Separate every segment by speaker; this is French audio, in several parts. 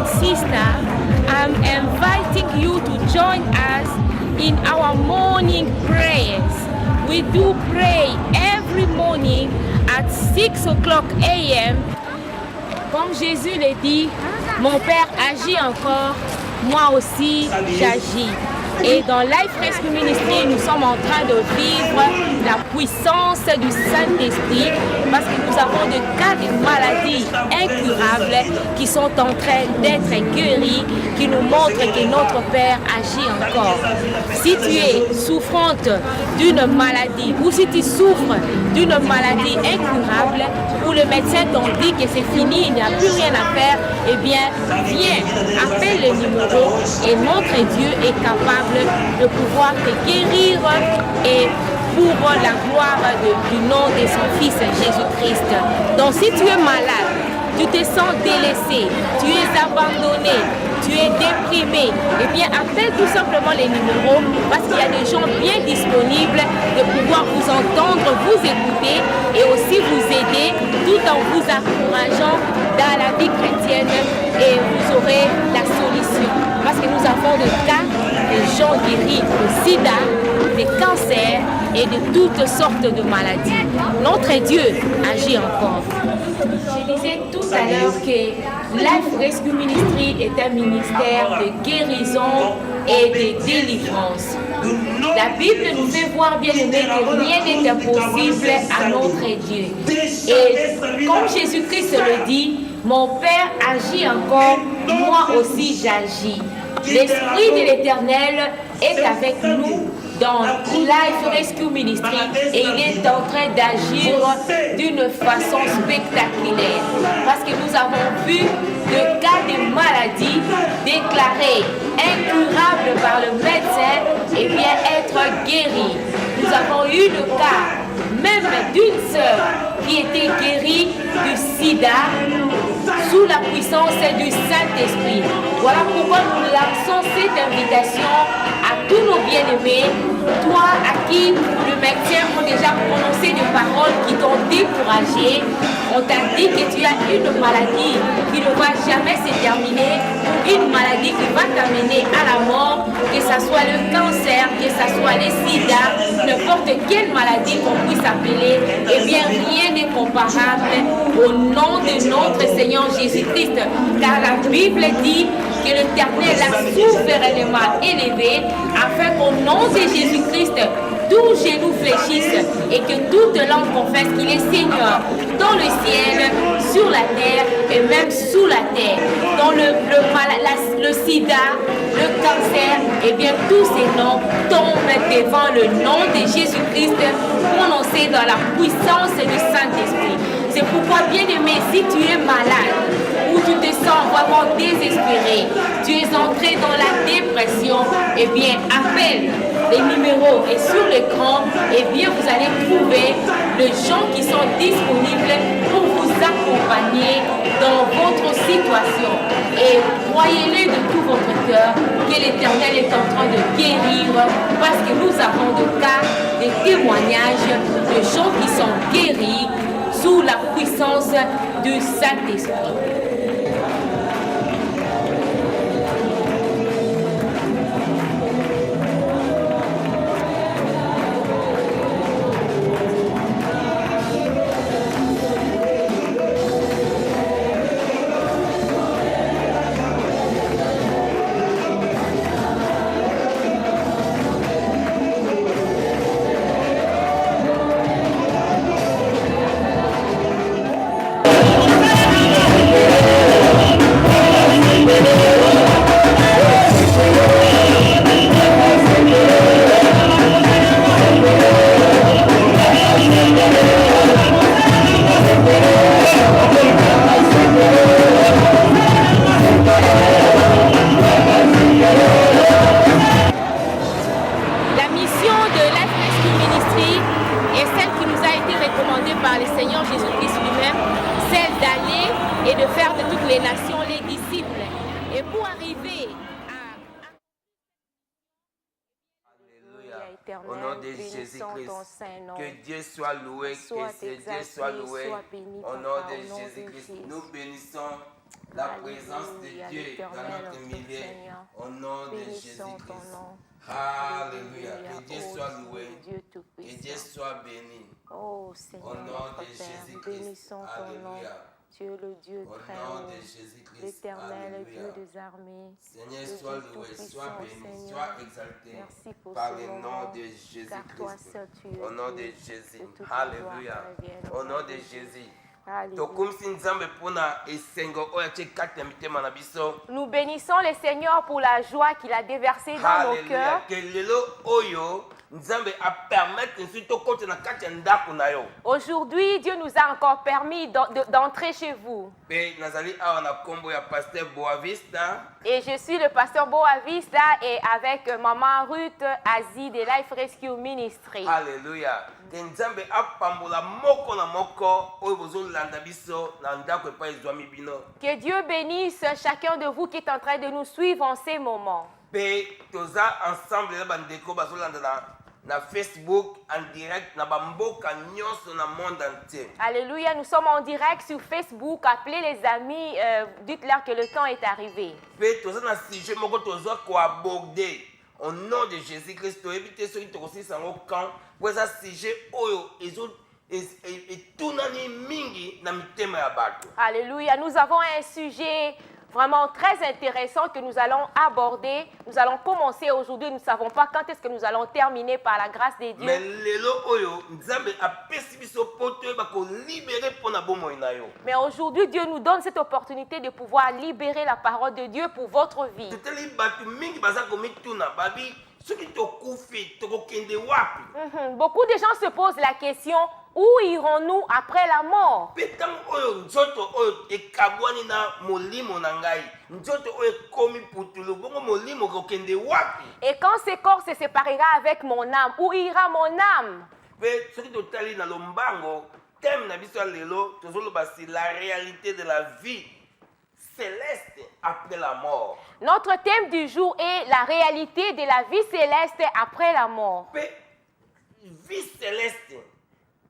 Speaker 1: and sisters, I'm inviting you to join us in our morning prayers. We do pray every morning at 6 o'clock a.m. Comme Jésus l'a dit, mon Père agit encore, moi aussi j'agis. Et dans Life Rescue Ministry, nous sommes en train de vivre la puissance du Saint-Esprit parce que nous avons des cas de maladies incurables qui sont en train d'être guéris, qui nous montrent que notre Père agit encore. Si tu es souffrante d'une maladie ou si tu souffres d'une maladie incurable où le médecin t'ont dit que c'est fini, il n'y a plus rien à faire, eh bien, viens, appelle le numéro et notre Dieu est capable de pouvoir te guérir et pour la gloire du nom de son Fils Jésus-Christ. Donc si tu es malade, tu te sens délaissé, tu es abandonné, tu es déprimé, eh bien appelle tout simplement les numéros parce qu'il y a des gens bien disponibles de pouvoir vous entendre, vous écouter et aussi vous aider tout en vous encourageant dans la vie chrétienne et vous aurez la solution. Parce que nous avons des cas de gens guéris de sida, des cancers et de toutes sortes de maladies. Notre Dieu agit encore. Je disais tout à l'heure que Life Rescue Ministry est un ministère de guérison et de délivrance. La Bible nous fait voir, bien aimé, que rien n'est impossible à notre Dieu. Et comme Jésus-Christ le dit, mon Père agit encore, moi aussi j'agis. L'Esprit de l'Éternel est avec nous dans Life Rescue Ministry et il est en train d'agir d'une façon spectaculaire parce que nous avons vu le cas de maladie déclaré incurable par le médecin et bien être guéri. Nous avons eu le cas même d'une sœur qui était guérie du sida sous la puissance du Saint-Esprit. Voilà pourquoi nous lançons cette invitation à tous nos bien-aimés, toi à qui le médecin a déjà prononcé des paroles qui t'ont découragé. On t'a dit que tu as une maladie qui ne va jamais se terminer, une maladie qui va t'amener à la mort, que ce soit le cancer, que ce soit le sida, n'importe quelle maladie qu'on puisse appeler, eh bien rien n'est comparable au nom de notre Seigneur Jésus-Christ. Car la Bible dit que l'Éternel a souverainement élevé afin qu'au nom de Jésus-Christ, tout genou fléchisse et que toute langue confesse qu'il est Seigneur dans le ciel, sur la terre et même sous la terre. Dans le sida, le cancer, et bien tous ces noms tombent devant le nom de Jésus-Christ prononcé dans la puissance du Saint-Esprit. C'est pourquoi, bien-aimé, si tu es malade ou tu te sens vraiment désespéré, tu es entré dans la dépression, eh bien appelle les numéros et sur l'écran, eh bien vous allez trouver les gens qui sont disponibles pour vous accompagner dans votre situation. Et croyez-le de tout votre cœur que l'Éternel est en train de guérir parce que nous avons des cas, des témoignages de gens qui sont guéris sous la puissance du Saint-Esprit.
Speaker 2: Au nom de Jésus-Christ, que Dieu soit loué, que Dieu soit loué. Au nom de Jésus-Christ, nous bénissons la présence de Dieu dans notre milieu. Au nom de Jésus-Christ. Alléluia. Que Dieu soit loué. Que Dieu soit béni.
Speaker 3: Oh Seigneur,
Speaker 2: au nom de Jésus-Christ.
Speaker 3: bénissons ton nom.
Speaker 2: Alléluia.
Speaker 3: Tu es le Dieu
Speaker 2: Au
Speaker 3: très
Speaker 2: nom
Speaker 3: haut,
Speaker 2: de Jésus-Christ.
Speaker 3: l'Éternel
Speaker 2: Alléluia.
Speaker 3: Dieu des armées.
Speaker 2: Seigneur,
Speaker 3: le
Speaker 2: sois
Speaker 3: Dieu
Speaker 2: loué,
Speaker 3: tout-puissant,
Speaker 2: sois béni,
Speaker 3: Seigneur.
Speaker 2: sois exalté
Speaker 3: Merci pour
Speaker 2: par
Speaker 3: ce
Speaker 2: le
Speaker 3: moment,
Speaker 2: nom de
Speaker 3: car toi
Speaker 2: Jésus-Christ.
Speaker 3: seul tu es
Speaker 2: Au nom de
Speaker 3: Dieu,
Speaker 2: Jésus.
Speaker 3: que toute la
Speaker 2: Alléluia.
Speaker 3: gloire revienne
Speaker 2: Au
Speaker 3: au
Speaker 2: nom
Speaker 3: nom
Speaker 2: de
Speaker 3: de
Speaker 2: Jésus.
Speaker 3: Alléluia.
Speaker 2: tokumisi nzambe mpona esengo oyo atie kati ya mitema na biso.
Speaker 3: Nous bénissons le Seigneur pour la joie qu'il a déversée dans nos cœurs.
Speaker 2: Alléluia. Que lelo oyo nzambe a permettre nsi tokota na kati ya ndako na yo.
Speaker 3: Aujourd'hui, Dieu nous a encore permis d'entrer chez vous.
Speaker 2: Pe nazali awa na kombo ya pasteur Boavista.
Speaker 3: Et je suis le pasteur Boavista et avec maman Ruth Azie de Life Rescue Ministry.
Speaker 2: Alléluia. Que nzambe apambola moko na moko oyo bozolanda biso na ndako epai ezwami bino.
Speaker 3: Que Dieu bénisse chacun de vous qui est en train de nous suivre en ces moments.
Speaker 2: Pe toza ensemble na bandeko bazolanda na Facebook en direct na bamboka nyonso na monde entier.
Speaker 3: Alléluia, nous sommes en direct sur Facebook. Appelez les amis, dites-leur que le temps est arrivé.
Speaker 2: Pe toza na sujet moko toza ko aborder au nom de Jésus-Christ. Toyebite soki tokosilisa yango quand po eza sujet oyo etunani mingi na mitema ya bato.
Speaker 3: Alléluia, nous avons un sujet vraiment très intéressant que nous allons aborder. Nous allons commencer aujourd'hui. Nous ne savons pas quand est-ce que nous allons terminer par la grâce de Dieu.
Speaker 2: Mais lelo oyo nzambe apesi biso poto ba ko libérer pona bomoi na yo.
Speaker 3: Mais aujourd'hui, Dieu nous donne cette opportunité de pouvoir libérer la parole de Dieu pour votre vie.
Speaker 2: Tuteli batu mingi baza ko mituna babi soki tokufi tokokende wapi.
Speaker 3: Beaucoup de gens se posent la question, où irons-nous après la mort?
Speaker 2: Petam oyo nzoto oyo ekabwani na molimo na ngai. Nzoto oyo komi putulu bongo molimo kokende wapi?
Speaker 3: Et quand ce corps se séparera avec mon âme, où ira mon âme?
Speaker 2: Pe soki totali na lombango thème na biso lelo tozoloba si la réalité de la vie céleste après la mort.
Speaker 3: Notre thème du jour est la réalité de la vie céleste après la mort.
Speaker 2: Pe vie céleste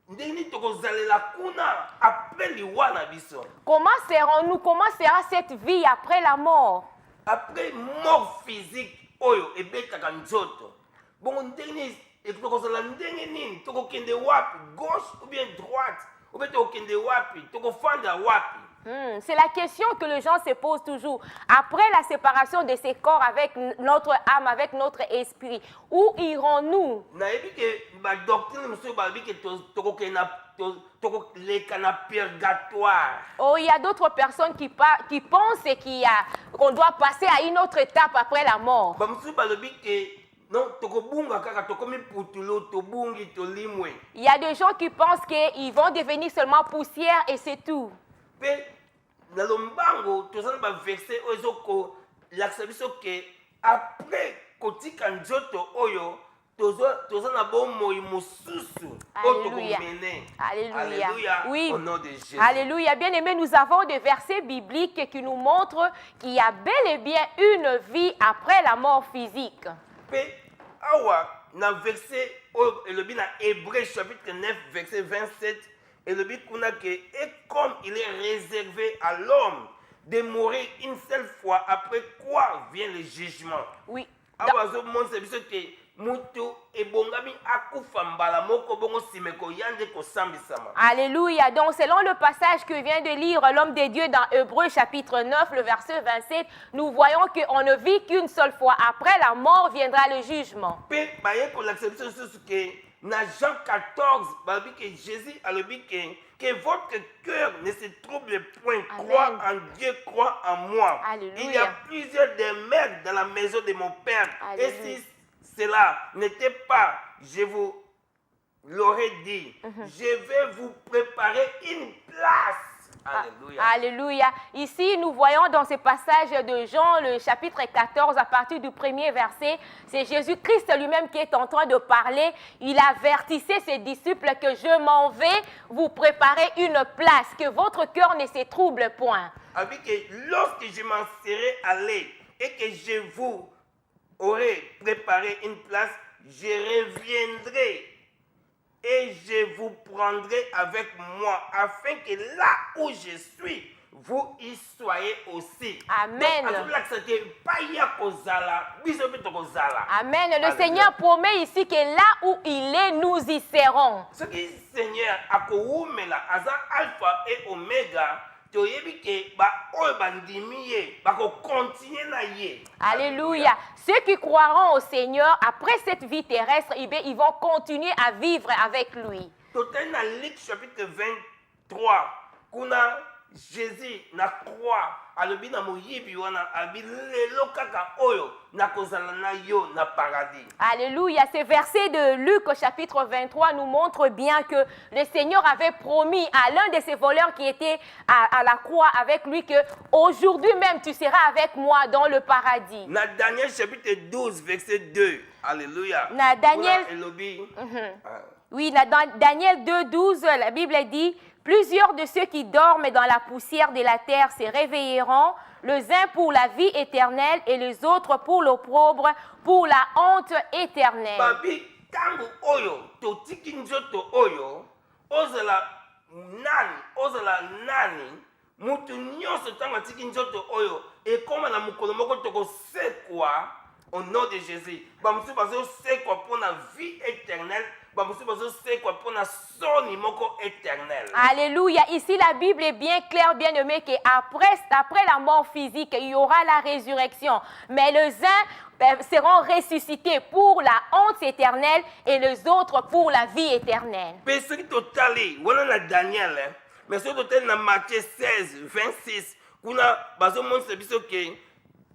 Speaker 2: ndeni tokozalela kuna après liwa na biso.
Speaker 3: Comment serons-nous? Comment sera cette vie après la mort?
Speaker 2: Après mort physique oyo ebetaka nzoto. Bongo ndeni tokozala ndenge nini tokokende wapi, gauche ou bien droite, ou bien tokokende wapi, tokofanda wapi?
Speaker 3: C'est la question que les gens se posent toujours. Après la séparation de ces corps avec notre âme, avec notre esprit, où irons-nous? Oh, il y a d'autres personnes qui pensent qu'on doit passer à une autre étape après la mort. Il y a des gens qui pensent qu'ils vont devenir seulement poussière et c'est tout.
Speaker 2: Na lombango tozana ba verset oyo lakisa biso ke après kotika nzoto oyo tozana bomoi mususu
Speaker 3: Alléluia.
Speaker 2: Alléluia.
Speaker 3: Oui.
Speaker 2: Au nom de Jésus.
Speaker 3: Alléluia. Bien aimé, nous avons des versets bibliques qui nous montrent qu'il y a bel et bien une vie après la mort physique.
Speaker 2: Pe awa na verset oyo elobi na Hébreux chapitre 9 verset 27. Et le but et comme il est réservé à l'homme de mourir une seule fois, après quoi vient le jugement.
Speaker 3: Oui. Alléluia. Donc selon le passage que vient de lire l'homme de Dieu dans Hébreux chapitre 9, le verset 27, nous voyons qu'on ne vit qu'une seule fois. Après la mort viendra le jugement.
Speaker 2: Dans Jean 14, Jésus a dit que votre cœur ne se trouble point.
Speaker 3: Amen.
Speaker 2: Crois en Dieu, crois en moi.
Speaker 3: Alléluia.
Speaker 2: Il y a plusieurs demeures dans la maison de mon Père.
Speaker 3: Alléluia.
Speaker 2: Et si cela n'était pas, je vous l'aurais dit. Je vais vous préparer une place. Alléluia.
Speaker 3: Alléluia. Ici, nous voyons dans ce passage de Jean, le chapitre 14, à partir du premier verset, c'est Jésus-Christ lui-même qui est en train de parler. Il avertissait ses disciples que je m'en vais vous préparer une place, que votre cœur ne se trouble point.
Speaker 2: Avec lorsque je m'en serai allé et que je vous aurai préparé une place, je reviendrai. Et je vous prendrai avec moi, afin que là où je suis, vous y soyez aussi.
Speaker 3: Amen. Amen. Le Seigneur promet ici que là où il est, nous y serons.
Speaker 2: Ce qui Seigneur a alpha et oméga.
Speaker 3: Alléluia. Ceux qui croiront au Seigneur après cette vie terrestre, ils vont continuer à vivre avec lui.
Speaker 2: Total dans Luc chapitre 23, kuna Jésus na croix alobi na moyibi wana abi lelo kaka oyo na kozala na yo na paradis.
Speaker 3: Alléluia. Ce verset de Luc au chapitre 23 nous montre bien que le Seigneur avait promis à l'un de ses voleurs qui était à la croix avec lui que aujourd'hui même tu seras avec moi dans le paradis.
Speaker 2: Na Daniel chapitre 12 verset 2. Alléluia.
Speaker 3: Na Daniel Oui, dans Daniel 2:12, la Bible dit « Plusieurs de ceux qui dorment dans la poussière de la terre se réveilleront, les uns pour la vie éternelle et les autres pour l'opprobre, pour la honte éternelle. »
Speaker 2: Babi, tangu oyo, totiki nzoto oyo, ozala nani, mutu nyonso tangu tiki nzoto oyo, et comme na mukolo moko toko sekwa, au nom de Jésus, bamusu bazo sekwa pour la vie éternelle,
Speaker 3: Alléluia. Ici, la Bible est bien claire, bien aimé, qu'après la mort physique, il y aura la résurrection. Mais les uns seront ressuscités pour la honte éternelle et les autres pour la vie éternelle.
Speaker 2: Mais ce qui totali, voilà la Daniel, mais ce qui totali dans Matthieu 16, 26, kuna bazo montre biso ke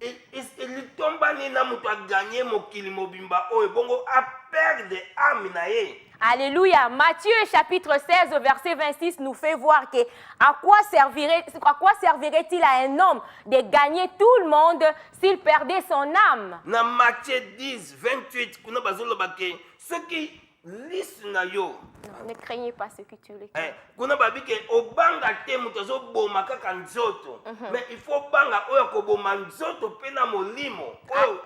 Speaker 2: il tombe na mutu a gagné mokili mobimba oyo bongo a perdre âme na ye.
Speaker 3: Alléluia. Matthieu chapitre 16 verset 26 nous fait voir que à quoi servirait-il à un homme de gagner tout le monde s'il perdait son âme?
Speaker 2: Na Matthieu 10 28 kuna bazolo bake ceux qui lisent na yo.
Speaker 3: Non, ne craignez pas ce que tu les crains.
Speaker 2: Kuna babike obanga te mutu zo boma kaka nzoto. Mais il faut banga oyo ko boma nzoto pe na molimo. Oyo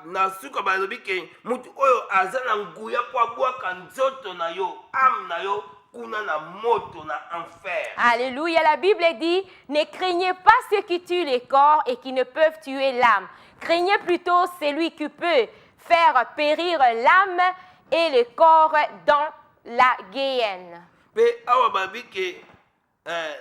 Speaker 2: na suka balobi ke mutu oyo azana nguya po abwaka nzoto na yo, âme na yo kuna na moto na enfer.
Speaker 3: Alléluia. La Bible dit ne craignez pas ceux qui tuent les corps et qui ne peuvent tuer l'âme. Craignez plutôt celui qui peut faire périr l'âme et le corps dans la Guéhenne.
Speaker 2: Pe awa babike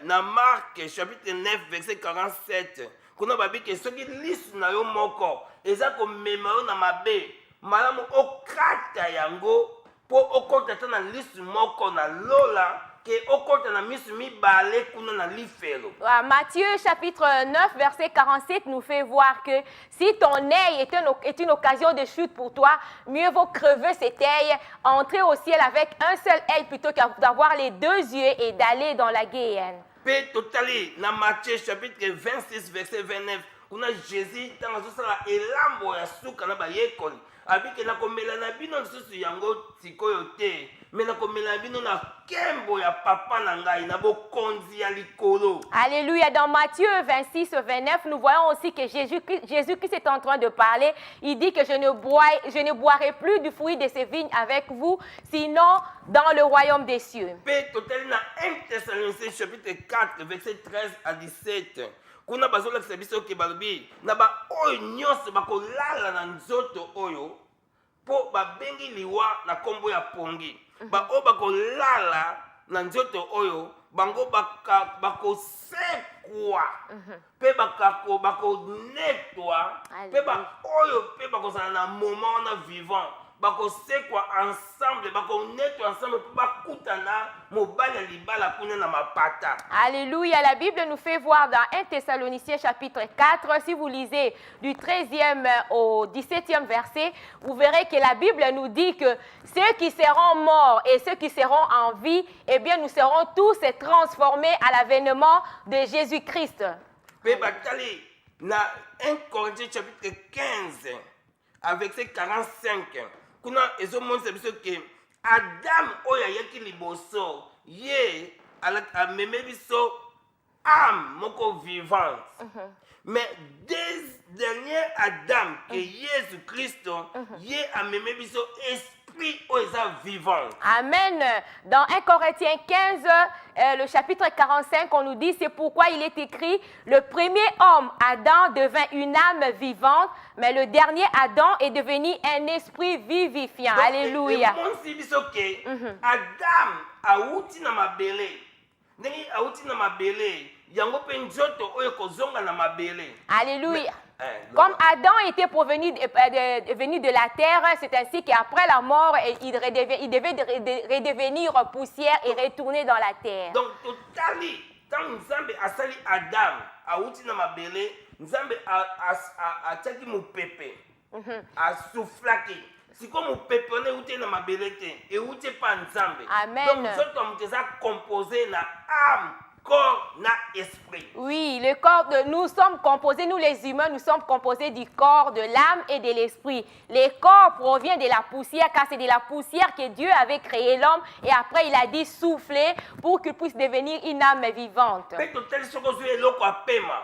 Speaker 2: na Marc chapitre 9 verset 47 kuna babike soki lisu na yo moko eza ko mema yo na mabe malamu okata yango po okota ta na lisu moko na lola ke okota na misu mibale kuna na lifelo.
Speaker 3: Matthieu chapitre 9 verset 47 nous fait voir que si ton œil est une occasion de chute pour toi, mieux vaut crever cet œil, entrer au ciel avec un seul œil plutôt que d'avoir les deux yeux et d'aller dans la Guéhenne.
Speaker 2: Pe totali na Matthieu chapitre 26 verset 29 kuna Jésus tanga sala elambo ya suka na bayekoli abike na komela na bino nsusu yango sikoyo te mais na komela bino na kembo ya papa na ngai na bokonzi ya likolo.
Speaker 3: Alléluia. Dans Matthieu 26 29 nous voyons aussi que Jésus-Christ est en train de parler. Il dit que je ne boirai plus du fruit de ces vignes avec vous, sinon dans le royaume des cieux.
Speaker 2: Pe totali na 1 Thessaloniciens chapitre 4 verset 13 à 17 kuna bazolakisa biso ke balobi na ba oyo nyonso bakolala na nzoto oyo po babengi liwa na kombo ya pongi. Ba oyo bakolala na nzoto oyo bango bakosekwa pe bakonetwa pe ba oyo pe bakozala na moment wana vivant bakosekwa ensemble bakonetwa ensemble po bakutana mobali ya libala kuna na mapata.
Speaker 3: Alléluia. La Bible nous fait voir dans 1 Thessaloniciens chapitre 4, si vous lisez du 13e au 17e verset, vous verrez que la Bible nous dit que ceux qui seront morts et ceux qui seront en vie, eh bien nous serons tous transformés à l'avènement de Jésus-Christ.
Speaker 2: Pe batali na 1 Corinthiens chapitre 15 avec verset 45 kuna ezomonisa biso ke Adam oyo ayaki liboso ye ameme biso âme moko vivante. Mais dernier Adam que Jésus Christ ye ameme biso esprit esprit oyo eza vivant.
Speaker 3: Amen. Dans 1 Corinthiens 15, le chapitre 45, on nous dit, c'est pourquoi il est écrit, le premier homme, Adam, devint une âme vivante, mais le dernier Adam est devenu un esprit vivifiant.
Speaker 2: Donc,
Speaker 3: Alléluia.
Speaker 2: emonisi biso ke Adam awuti na mabele ndenge awuti na mabele yango mpe nzoto oyo kozonga na mabele.
Speaker 3: Alléluia.
Speaker 2: Mais,
Speaker 3: Comme Adam était venu de la terre, c'est ainsi qu'après la mort, il devait redevenir poussière et retourner dans la terre.
Speaker 2: donc totali ntango nzambe asali Adam awuti na mabele nzambe atiaki mopepe asuflaki siko mopepe wana ewuti na mabele te ewuti epa nzambe.
Speaker 3: Amen.
Speaker 2: Donc nzoto ya moto eza composé na âme, corps na esprit.
Speaker 3: Oui, le corps nous sommes composés, nous les humains, nous sommes composés du corps, de l'âme et de l'esprit. Le corps provient de la poussière, car c'est de la poussière que Dieu avait créé l'homme, et après il a dit souffler pour qu'il puisse devenir une âme vivante.
Speaker 2: Mpe totali soki ozwi eloko apema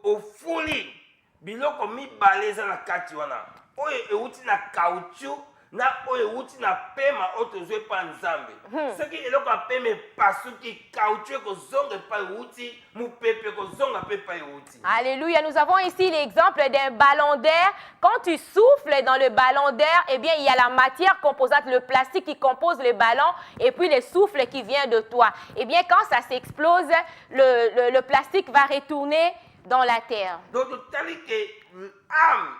Speaker 2: ofuli biloko mibale eza na kati wana oyo ewuti na caoutchouc na oyo ewuti na pema oyo tozwi epa nzambe. Soki eloko apema epasuki caoutchouc ekozonga epai ewuti mopepe ekozonga mpe epai ewuti.
Speaker 3: Alléluia. Nous avons ici l'exemple d'un ballon d'air. Quand tu souffles dans le ballon d'air, eh bien, il y a la matière composante, le plastique qui compose le ballon, et puis le souffle qui vient de toi. Eh bien, quand ça s'explose, le plastique va retourner dans la terre.
Speaker 2: Donc totali ke âme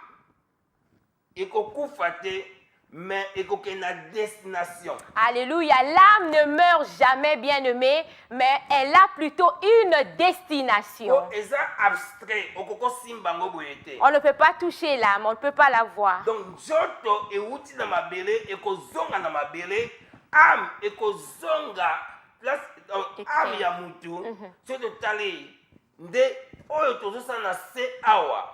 Speaker 2: ekokufa te mais ekokende na destination.
Speaker 3: Alléluia. L'âme ne meurt jamais, bien-aimée, mais elle a plutôt une destination.
Speaker 2: Po eza abstrait okoko simba ngo boye te.
Speaker 3: On ne peut pas toucher l'âme, on ne peut pas la voir.
Speaker 2: Donc nzoto ewuti na mabele ekozonga na mabele, âme ekozonga place âme ya mutu. So totali nde oyo tozosala na se awa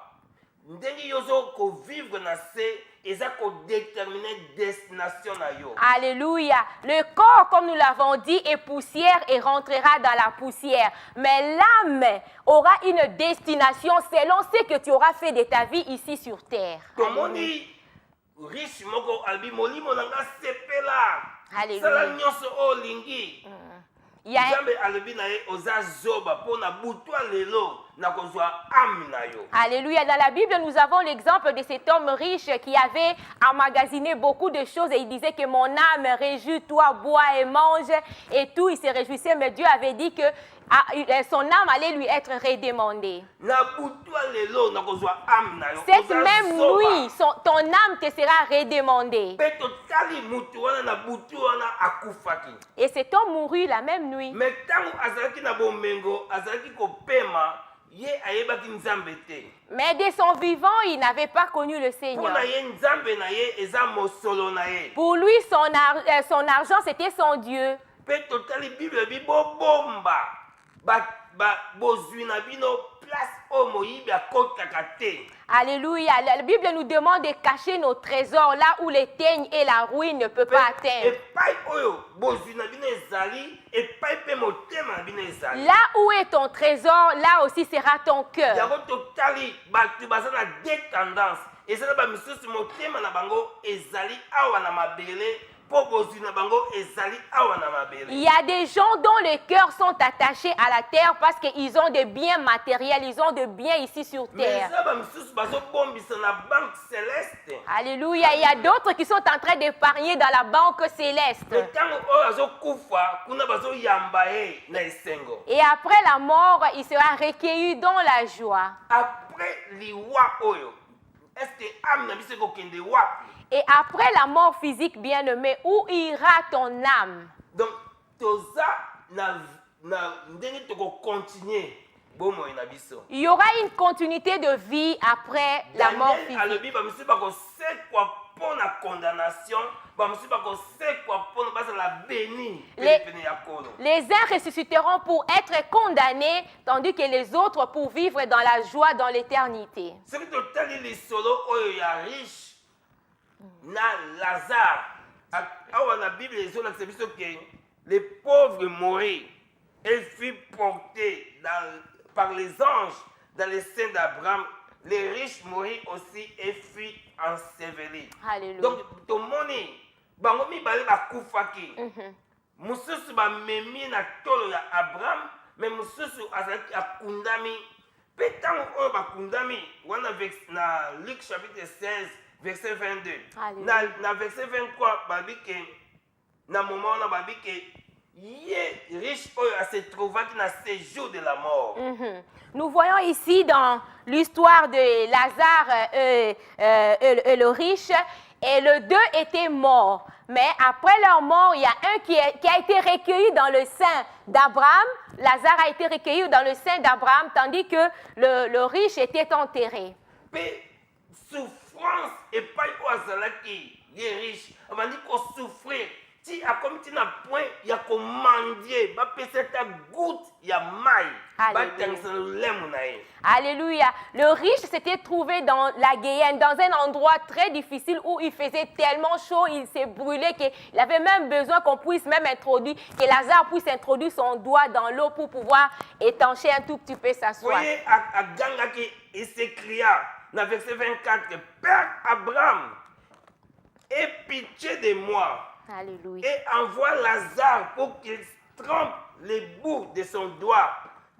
Speaker 2: ndenge yozo kovivre na se eza kodéterminer destination na yo.
Speaker 3: Alléluia. Le corps, comme nous l'avons dit, est poussière et rentrera dans la poussière. Mais l'âme aura une destination selon ce que tu auras fait de ta vie ici sur terre.
Speaker 2: Tomoni riche moko albi molimo nanga sepela.
Speaker 3: Alléluia.
Speaker 2: Sala nyonso olingi.
Speaker 3: Il y a
Speaker 2: Nzambe alobi na ye oza zoba pona butwa lelo na kozwa âme na yo.
Speaker 3: Alléluia. Dans la Bible, nous avons l'exemple de cet homme riche qui avait emmagasiné beaucoup de choses et il disait que mon âme, réjouis-toi, bois et mange et tout. Il se réjouissait, mais Dieu avait dit que son âme allait lui être redemandée.
Speaker 2: Na butwa lelo na kozwa âme na yo.
Speaker 3: Cette même nuit, ton âme te sera redemandée.
Speaker 2: Pe totali mutu wana na butu wana akufaki.
Speaker 3: Et cet homme mourut la même nuit.
Speaker 2: Mais tango azalaki na bomengo azalaki kopema ye ayebaki nzambe te.
Speaker 3: Mais de son vivant, il n'avait pas connu le Seigneur.
Speaker 2: Mpona ye nzambe na ye eza mosolo na ye.
Speaker 3: Pour lui, son argent, c'était son Dieu.
Speaker 2: Pe totali Bible bi bobomba bozwi na bino place oyo moyibi akotaka te.
Speaker 3: Alléluia. La Bible nous demande de cacher nos trésors là où les teignes et la ruine ne peuvent pas atteindre.
Speaker 2: Epai oyo bozwi na bino ezali epai mpe motema na bino ezali.
Speaker 3: Là où est ton trésor, là aussi sera ton cœur.
Speaker 2: Yango totali bato baza na deux tendances. Ezala bamisusu motema na bango ezali awa na mabele.
Speaker 3: Il y a des gens dont les cœurs sont attachés à la terre parce qu'ils ont des biens matériels, ils ont des biens ici sur terre. Alléluia. Il y a d'autres qui sont en train d'épargner dans la banque céleste. Et après la mort, il sera recueilli dans la joie. Et après la mort physique, bien-aimé, où ira ton âme?
Speaker 2: Donc, il
Speaker 3: y aura une continuité de vie après la mort physique. Les uns ressusciteront pour être condamnés, tandis que les autres pour vivre dans la joie dans l'éternité.
Speaker 2: Na Lazare, awa na Bible ezolakisa biso ke les pauvres moururent, elle fut portée par les anges dans les seins d'Abraham. Les riches moururent aussi et furent ensevelis.
Speaker 3: Alléluia.
Speaker 2: Donc, tomoni bango mibale bakufaki. Mosusu bamemi na tolo ya Abraham, mais mosusu azalaki akundami. Pe ntango oyo bakundami wana na Luc chapitre 16 verset 22. Na verset 23 babi ke na moment wana babi ke ye riche oyo se trouvaki na séjour de la mort.
Speaker 3: Nous voyons ici dans l'histoire de Lazare et le riche, et les deux étaient morts. Mais après leur mort, il y a un qui a été recueilli dans le sein d'Abraham. Lazare a été recueilli dans le sein d'Abraham, tandis que le riche était enterré.
Speaker 2: Mais souffrance et pas qui est riche, on va dire qu'on souffrir. Si à comme tu n'as point, il y a qu'on mendier, bah peut-être ta goutte, il y a maille.
Speaker 3: Alléluia. Le riche s'était trouvé dans la Guyenne, dans un endroit très difficile où il faisait tellement chaud, il s'est brûlé qu'il avait même besoin qu'on puisse même introduire, que Lazare puisse introduire son doigt dans l'eau pour pouvoir étancher un tout petit peu sa soif.
Speaker 2: Vous voyez, à Gangaki, il s'écria, dans verset 24, Père Abraham, aie pitié de moi.
Speaker 3: Alléluia.
Speaker 2: Et envoie Lazare pour qu'il trempe les bouts de son doigt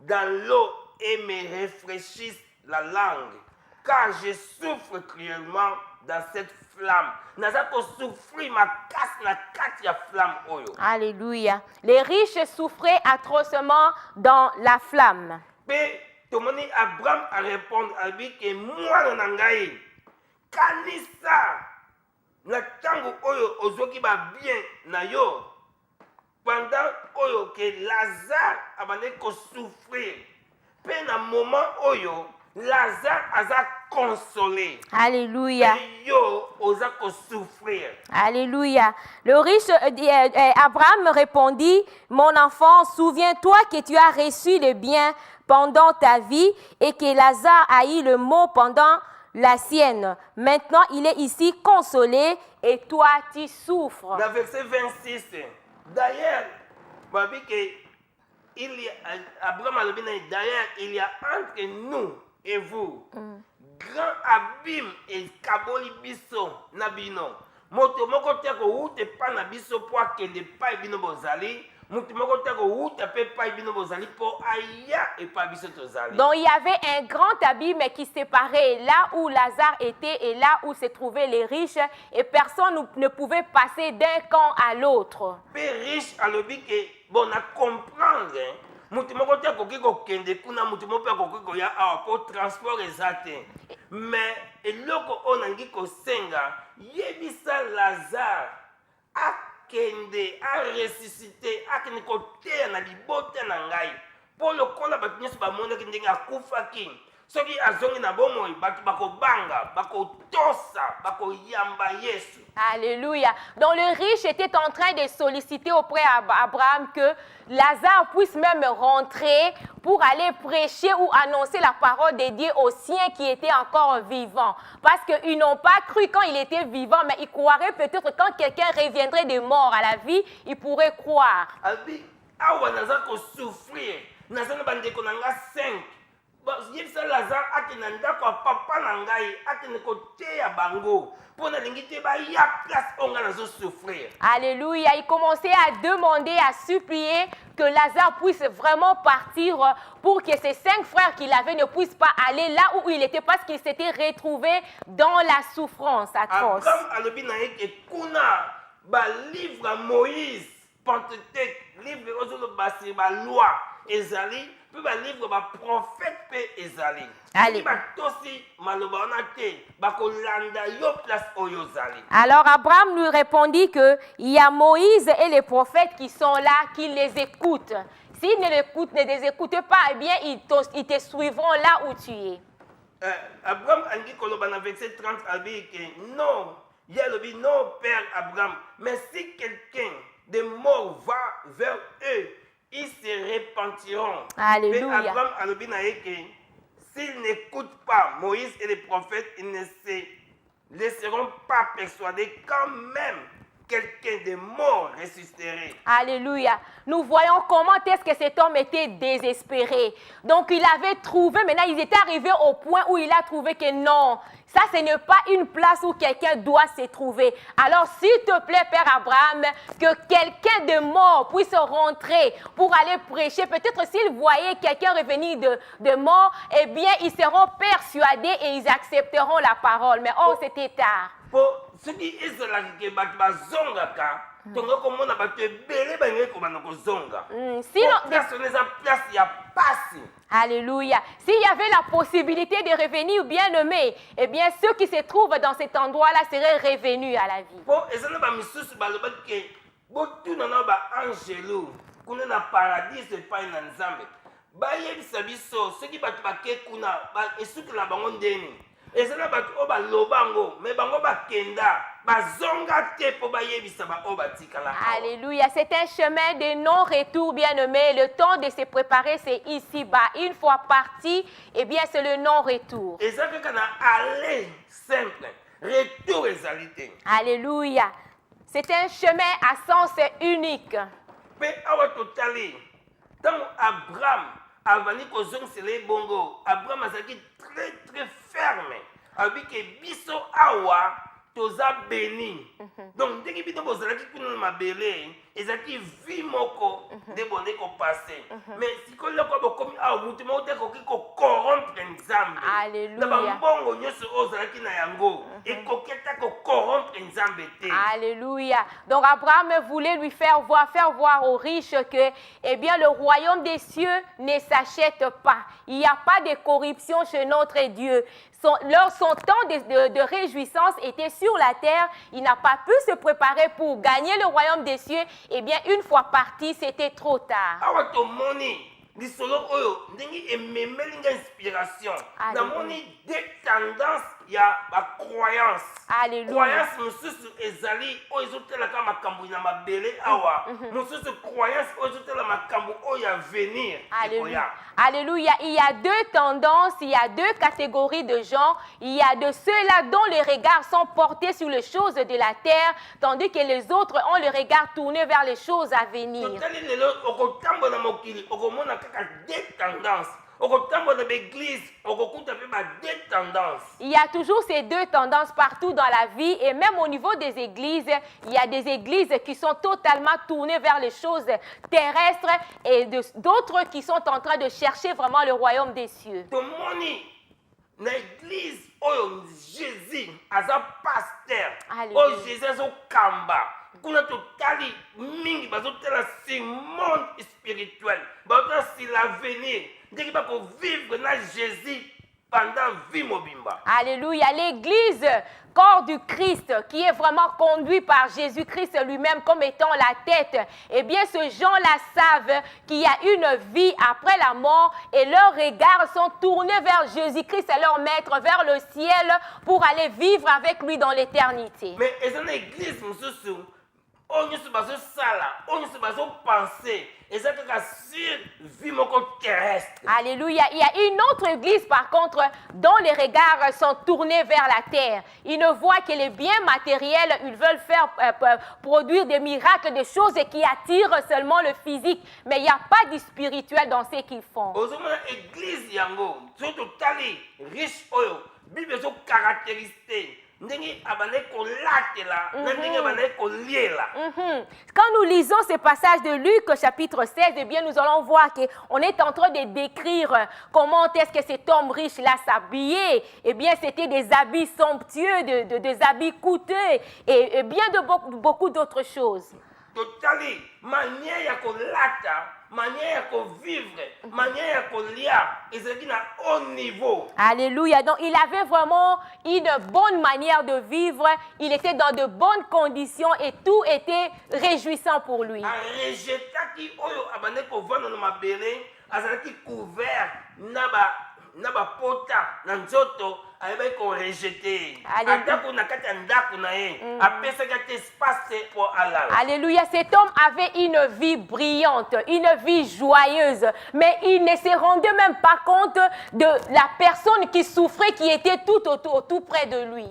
Speaker 2: dans l'eau et me rafraîchisse la langue, car je souffre cruellement dans cette flamme. Naza ko souffrir ma casse na kati ya flamme oyo.
Speaker 3: Alléluia. Les riches souffraient atrocement dans la flamme.
Speaker 2: Pe tomoni Abraham a répondre à lui que moi na ngai kanisa na tango oyo ozoki ba bien na yo pendant oyo que Lazare abandé ko souffrir pe na moment oyo Lazare aza consolé.
Speaker 3: Alléluia.
Speaker 2: Et yo oza ko souffrir.
Speaker 3: Alléluia. Le riche Abraham répondit, mon enfant, souviens-toi que tu as reçu le bien pendant ta vie et que Lazare a eu le mot pendant la sienne. Maintenant, il est ici consolé et toi, tu souffres.
Speaker 2: Dans verset 26, d'ailleurs, Abraham a dit, d'ailleurs, il y a entre nous et vous grand abîme et kaboli biso na bino. Moto moko te ko ute pa na biso po akende pa bino bozali. Donc il
Speaker 3: y avait un grand abîme qui séparait là où Lazare était et là où se trouvaient les riches, et personne ne pouvait passer d'un camp à l'autre.
Speaker 2: Les riches à l'objet que bon à comprendre. Mais eloko onangi ko senga yebisa Lazare kende a ressuscité akende koteya na libota na ngai po lokola bato nyonso bamonaki ndenge akufaki soki azongi na bomoi bato bakobanga bakotosa bakoyamba Yesu.
Speaker 3: Alléluia. Donc le riche était en train de solliciter auprès d'Abraham que Lazare puisse même rentrer pour aller prêcher ou annoncer la parole de Dieu aux siens qui étaient encore vivants. Parce qu'ils n'ont pas cru quand il était vivant, mais ils croiraient peut-être quand quelqu'un reviendrait de mort à la vie, ils pourraient croire.
Speaker 2: Albi, awa naza ko souffrir, naza na bandeko na nga 5. Yebisa Lazare akende ndako ya papa na ngai akende koteya bango pona lingi te ba ya place onga nazo souffrir.
Speaker 3: Alléluia. Il commençait à demander, à supplier que Lazare puisse vraiment partir pour que ses 5 frères qu'il avait ne puissent pas aller là où il était parce qu'il s'était retrouvé dans la souffrance atroce.
Speaker 2: Abraham alobi na yeke kuna ba livre Moïse, Pentateuque, livre ozolo basi ba loi ezali puis ba livre ba prophète pe ezali.
Speaker 3: Allez. Alors Abraham lui répondit que il y a Moïse et les prophètes qui sont là, qui les écoutent. S'ils ne les écoutent pas, eh bien ils te suivront là où tu es.
Speaker 2: Abraham a dit dans verset 30 non, il y a le dit non père Abraham, mais si quelqu'un de mort va vers eux, ils se repentiront.
Speaker 3: Alléluia.
Speaker 2: Mais Abraham a dit s'ils n'écoutent pas Moïse et les prophètes, ils ne se laisseront pas persuader quand même quelqu'un de mort ressusciterait.
Speaker 3: Alléluia. Nous voyons comment est-ce que cet homme était désespéré. Donc il avait trouvé, maintenant ils étaient arrivés au point où il a trouvé que non, ça ce n'est pas une place où quelqu'un doit se trouver. Alors s'il te plaît Père Abraham, que quelqu'un de mort puisse rentrer pour aller prêcher. Peut-être s'ils voyaient quelqu'un revenir de mort, eh bien ils seront persuadés et ils accepteront la parole. Mais oh, c'était tard.
Speaker 2: Pour ceux qui ezalaki ke bato bazongaka tonga komona bato ebele bangai kobanda kozonga.
Speaker 3: Sinon,
Speaker 2: place wana eza place ya pasi.
Speaker 3: Alléluia. S'il y avait la possibilité de revenir bien-aimé, eh bien ceux qui se trouvent dans cet endroit-là seraient revenus à la vie.
Speaker 2: Po eza na bamisusu balobaki ke botuna na baangelo kuna na paradis epai na nzambe bayebisa biso soki bato bake kuna esukela bango ndeni. Eza na bato oyo baloba yango me bango bakenda bazonga te mpo bayebisa baoyo batikala.
Speaker 3: Alléluia. C'est un chemin de non-retour, bien-aimé. Le temps de se préparer, c'est ici-bas. Une fois parti, eh bien, c'est le non-retour.
Speaker 2: Eza kaka na aller simple, retour ezali te.
Speaker 3: Alléluia. C'est un chemin à sens unique.
Speaker 2: Mpe awa totali ntango Abraham avandi kozongisela ye bongo, Abraham azalaki très ferme. Alobi ke biso awa toza béni. Donc ndenge bino bozalaki kuna na mabele ezalaki vie moko nde bonde kopase. Mais sikoyo loko bokomi awa mutu moko te koki kocorrompre nzambe.
Speaker 3: Alléluia.
Speaker 2: Na bambongo nyonso oyo ozalaki na yango ekoki ata kocorrompre nzambe te.
Speaker 3: Alléluia. Donc Abraham voulait lui faire voir aux riches que, eh bien, le royaume des cieux ne s'achète pas. Il n'y a pas de corruption chez notre Dieu. Son temps de réjouissance était sur la terre. Il n'a pas pu se préparer pour gagner le royaume des cieux. Eh bien, une fois parti, c'était trop tard.
Speaker 2: Awa tomoni lisolo oyo ndenge ememeli nga inspiration. Namoni des tendances ya ba croyance.
Speaker 3: Alléluia.
Speaker 2: Croyance mosusu ezali oyo ezotelaka makambo na mabele awa. Mosusu croyance oyo ezotela makambo oyo ya venir.
Speaker 3: Alléluia. Alléluia. Il y a deux tendances, il y a deux catégories de gens. Il y a de ceux-là dont les regards sont portés sur les choses de la terre, tandis que les autres ont le regard tourné vers les choses à venir.
Speaker 2: Totali lelo okotambola mokili okomona kaka des tendances. Okotambola l'église okokuta pe ba des tendances.
Speaker 3: Il y a toujours ces deux tendances partout dans la vie et même au niveau des églises, il y a des églises qui sont totalement tournées vers les choses terrestres et d'autres qui sont en train de chercher vraiment le royaume des cieux.
Speaker 2: Tomoni na église oyo Jésus aza pasteur.
Speaker 3: Alléluia.
Speaker 2: Oyo Jésus azokamba. Kuna totali mingi bazotela si monde spirituel. Bazotela si l'avenir. Ndenge bakovivre na Jésus pendant vie mobimba.
Speaker 3: Alléluia. L'église, corps du Christ, qui est vraiment conduit par Jésus-Christ lui-même comme étant la tête, eh bien, ces gens-là savent qu'il y a une vie après la mort et leurs regards sont tournés vers Jésus-Christ, leur maître, vers le ciel pour aller vivre avec lui dans l'éternité.
Speaker 2: Mais ils ont une église, monsieur. On ne se base ça, on ne se base penser. Et ça que sur vie terrestre.
Speaker 3: Alléluia. Il y a une autre église par contre dont les regards sont tournés vers la terre. Ils ne voient que les biens matériels. Ils veulent faire produire des miracles, des choses qui attirent seulement le physique. Mais il n'y a pas du spirituel dans ce qu'ils font.
Speaker 2: Aux hommes église yango, surtout tali riche oyo, Bible so caractéristique.
Speaker 3: Quand nous lisons ce passage de Luc chapitre 16, eh bien nous allons voir qu'on est en train de décrire comment est-ce que cet homme riche-là s'habillait. Eh bien c'était des habits somptueux, des habits coûteux et bien de beaucoup d'autres choses.
Speaker 2: Totali, manière ya kolata, manière ya vivre, manière ya kolia, ezaki na haut niveau.
Speaker 3: Alléluia. Donc il avait vraiment une bonne manière de vivre, il était dans de bonnes conditions et tout était réjouissant pour lui.
Speaker 2: A rejetaki oyo abane ko vanda na mabele, azalaki couvert na ba pota na nzoto.
Speaker 3: Alléluia, cet homme avait une vie brillante, une vie joyeuse, mais il ne se rendait même pas compte de la personne qui souffrait, qui était tout autour, tout près de lui.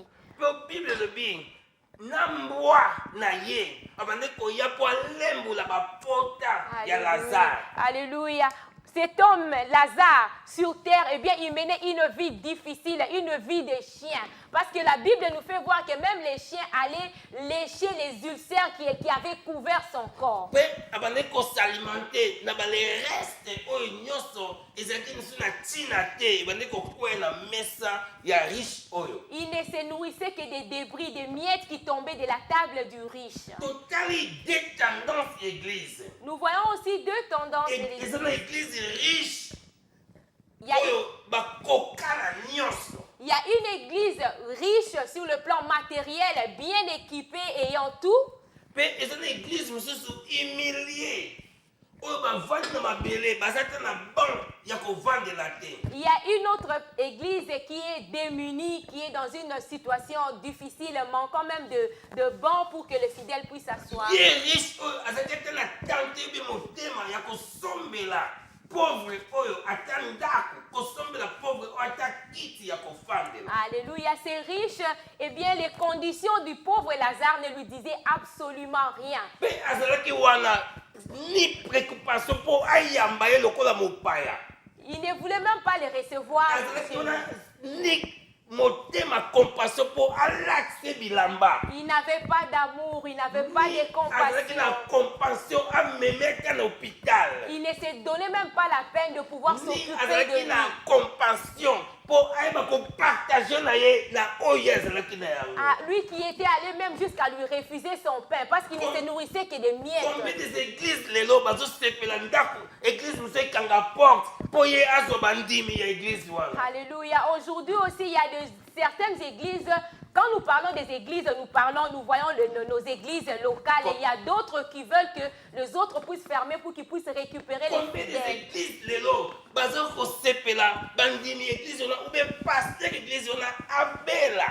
Speaker 2: na mbwa na ye abandi koya po alembola bapota ya Lazare.
Speaker 3: Alléluia. Cet homme, Lazare, sur terre, eh bien, il menait une vie difficile, une vie de chien. Parce que la Bible nous fait voir que même les chiens allaient lécher les ulcères qui avaient couvert son corps.
Speaker 2: Pe abandi ko s'alimenter na les restes oyo nyonso ezaki nsu na tina te abandi ko kwena mesa ya riche oyo.
Speaker 3: Il ne se nourrissait que des débris, des miettes qui tombaient de la table du riche.
Speaker 2: Totally deux tendances église.
Speaker 3: Nous voyons aussi deux tendances de
Speaker 2: Et
Speaker 3: l'Église.
Speaker 2: c'est une église riche.
Speaker 3: Il y a
Speaker 2: Oyo bakokana nyonso.
Speaker 3: Il y a une église riche sur le plan matériel, bien équipée, ayant tout.
Speaker 2: Mais c'est une église mosusu humiliée. Oyo bavandi na mabele bazata na banc ya kovandela te.
Speaker 3: Il y a une autre église qui est démunie, qui est dans une situation difficile, manquant même de bancs pour que le fidèle puisse s'asseoir.
Speaker 2: Ye riche oyo azaki te na tante be motema ya kosombela pauvre oyo ata ndako kosombela pauvre oyo ata kiti ya kofandela.
Speaker 3: Alléluia, c'est riche. Eh bien, les conditions du pauvre Lazare ne lui disaient absolument rien.
Speaker 2: Pe azalaki wana ni préoccupation po ayamba ye lokola mopaya.
Speaker 3: Il ne voulait même pas les recevoir.
Speaker 2: Azalaki wana ni motema compassion po alakse bilamba.
Speaker 3: Il n'avait pas d'amour, il n'avait pas de
Speaker 2: Azalaki na
Speaker 3: compassion.
Speaker 2: compassion amemeka na hôpital.
Speaker 3: Il ne se donnait même pas la peine de pouvoir
Speaker 2: Ni
Speaker 3: s'occuper de
Speaker 2: azalaki
Speaker 3: lui.
Speaker 2: na compassion po ayeba kopartage na ye na oyo azalaki na yango.
Speaker 3: Ah, lui qui était allé même jusqu'à lui refuser son pain parce qu'il ne se nourrissait que de
Speaker 2: Combien
Speaker 3: miettes.
Speaker 2: des églises lelo bazosepela ndako église mosusu ekanga porte po ye azwa bandimi ya église wana.
Speaker 3: Alléluia. Aujourd'hui aussi, il y a certaines églises. Quand nous parlons des églises, nous voyons nos églises locales. Et il y a d'autres qui veulent que les autres puissent fermer pour qu'ils puissent récupérer les
Speaker 2: Combien des
Speaker 3: fidèles.
Speaker 2: églises lelo bazokosepela bandimi église wana ou bien pasteur église wana abela.